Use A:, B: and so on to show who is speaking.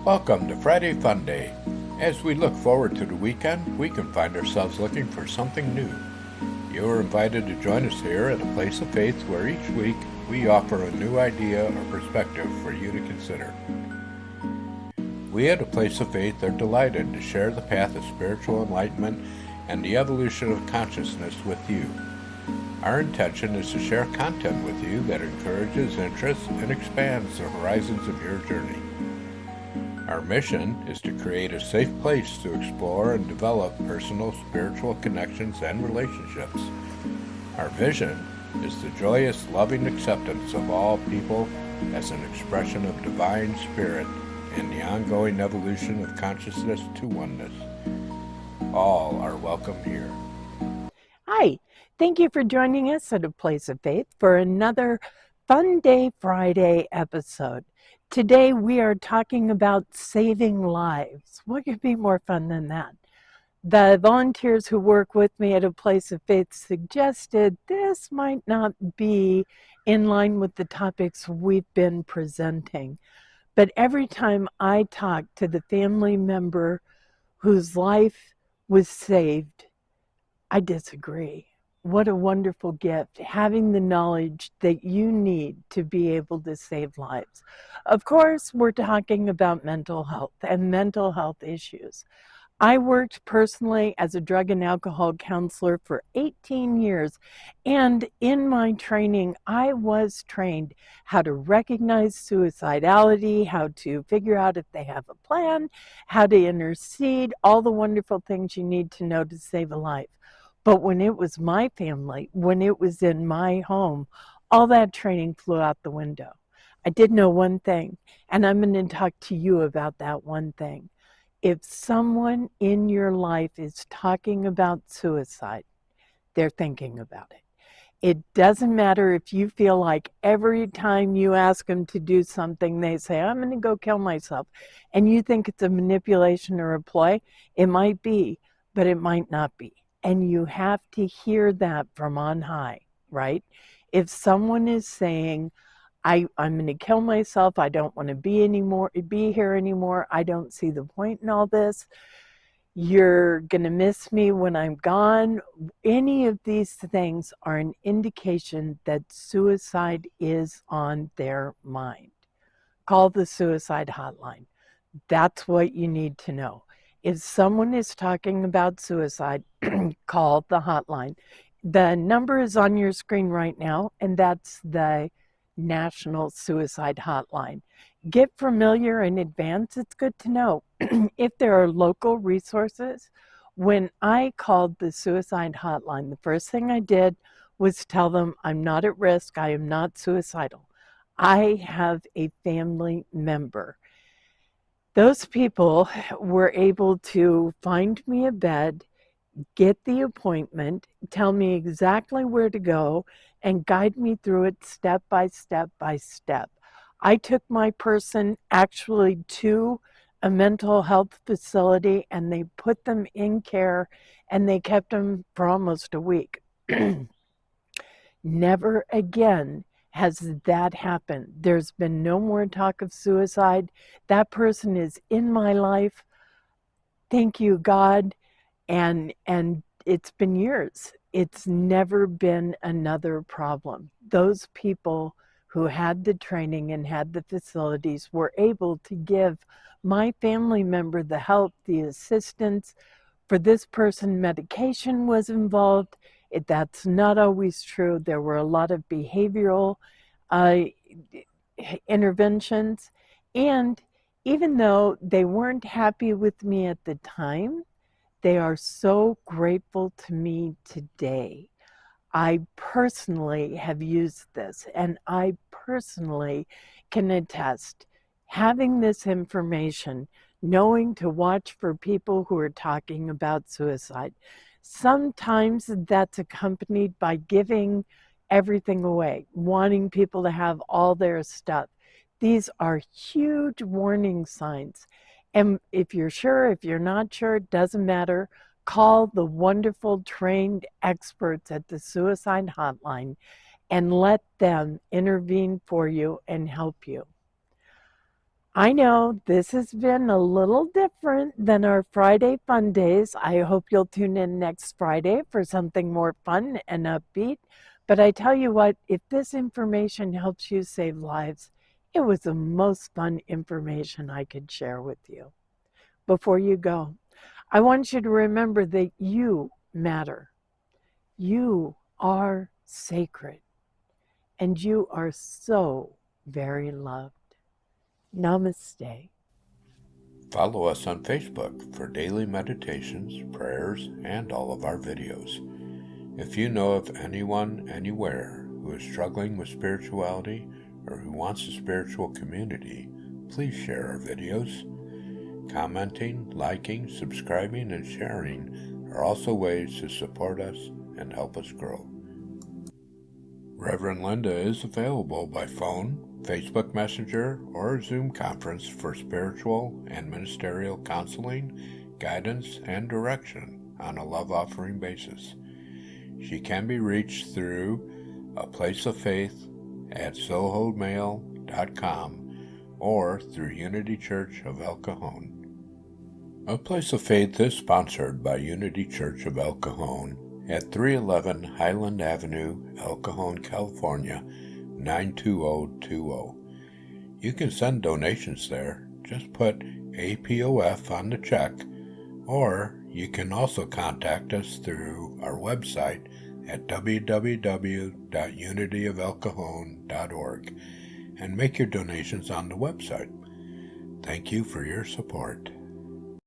A: Welcome to Friday Fun Day. As we look forward to the weekend, we can find ourselves looking for something new. You are invited to join us here at a place of faith where each week we offer a new idea or perspective for you to consider. We at a place of faith are delighted to share the path of spiritual enlightenment and the evolution of consciousness with you. Our intention is to share content with you that encourages interest and expands the horizons of your journey. Our mission is to create a safe place to explore and develop personal spiritual connections and relationships. Our vision is the joyous, loving acceptance of all people as an expression of divine spirit in the ongoing evolution of consciousness to oneness. All are welcome here.
B: Hi, thank you for joining us at A Place of Faith for another Fun Day Friday episode. Today we are talking about saving lives. What could be more fun than that? The volunteers who work with me at A Place of Faith suggested this might not be in line with the topics we've been presenting. But every time I talk to the family member whose life was saved, I disagree. What a wonderful gift, having the knowledge that you need to be able to save lives. Of course, we're talking about mental health and mental health issues. I worked personally as a drug and alcohol counselor for 18 years, and in my training, I was trained how to recognize suicidality, how to figure out if they have a plan, how to intercede, all the wonderful things you need to know to save a life. But when it was my family, when it was in my home, all that training flew out the window. I did know one thing, and I'm going to talk to you about that one thing. If someone in your life is talking about suicide, they're thinking about it. It doesn't matter if you feel like every time you ask them to do something, they say, I'm going to go kill myself, and you think it's a manipulation or a ploy. It might be, but it might not be. And you have to hear that from on high, right? If someone is saying, I'm going to kill myself, I don't want to be here anymore, I don't see the point in all this, you're going to miss me when I'm gone, any of these things are an indication that suicide is on their mind. Call the suicide hotline. That's what you need to know. If someone is talking about suicide, call the hotline. The number is on your screen right now, and that's the National Suicide Hotline. Get familiar in advance. It's good to know. If there are local resources, when I called the suicide hotline, the first thing I did was tell them I'm not at risk. I am not suicidal. I have a family member. Those people were able to find me a bed, get the appointment, tell me exactly where to go, and guide me through it step by step by step. I took my person actually to a mental health facility, and they put them in care, and they kept them for almost a week. Never again has that happened. There's been no more talk of suicide. That person is in my life. Thank you, God. And it's been years. It's never been another problem. Those people who had the training and had the facilities were able to give my family member the help, the assistance. For this person, medication was involved. That's not always true. There were a lot of behavioral interventions. And even though they weren't happy with me at the time, they are so grateful to me today. I personally have used this, and I personally can attest, having this information, knowing to watch for people who are talking about suicide. Sometimes that's accompanied by giving everything away, wanting people to have all their stuff. These are huge warning signs. And if you're sure, if you're not sure, it doesn't matter. Call the wonderful trained experts at the suicide hotline and let them intervene for you and help you. I know this has been a little different than our Friday fun days. I hope you'll tune in next Friday for something more fun and upbeat. But I tell you what, if this information helps you save lives, it was the most fun information I could share with you. Before you go, I want you to remember that you matter. You are sacred, and you are so very loved. Namaste.
A: Follow us on Facebook for daily meditations, prayers, and all of our videos. If you know of anyone anywhere who is struggling with spirituality or who wants a spiritual community, please share our videos. Commenting, liking, subscribing, and sharing are also ways to support us and help us grow. Reverend Linda is available by phone, Facebook Messenger, or Zoom conference for spiritual and ministerial counseling, guidance, and direction on a love offering basis. She can be reached through A Place of Faith at sohomail.com or through Unity Church of El Cajon. A Place of Faith is sponsored by Unity Church of El Cajon at 311 Highland Avenue, El Cajon, California, 92020. You can send donations there. Just put APOF on the check, or you can also contact us through our website at www.unityofelcajon.org and make your donations on the website. Thank you for your support.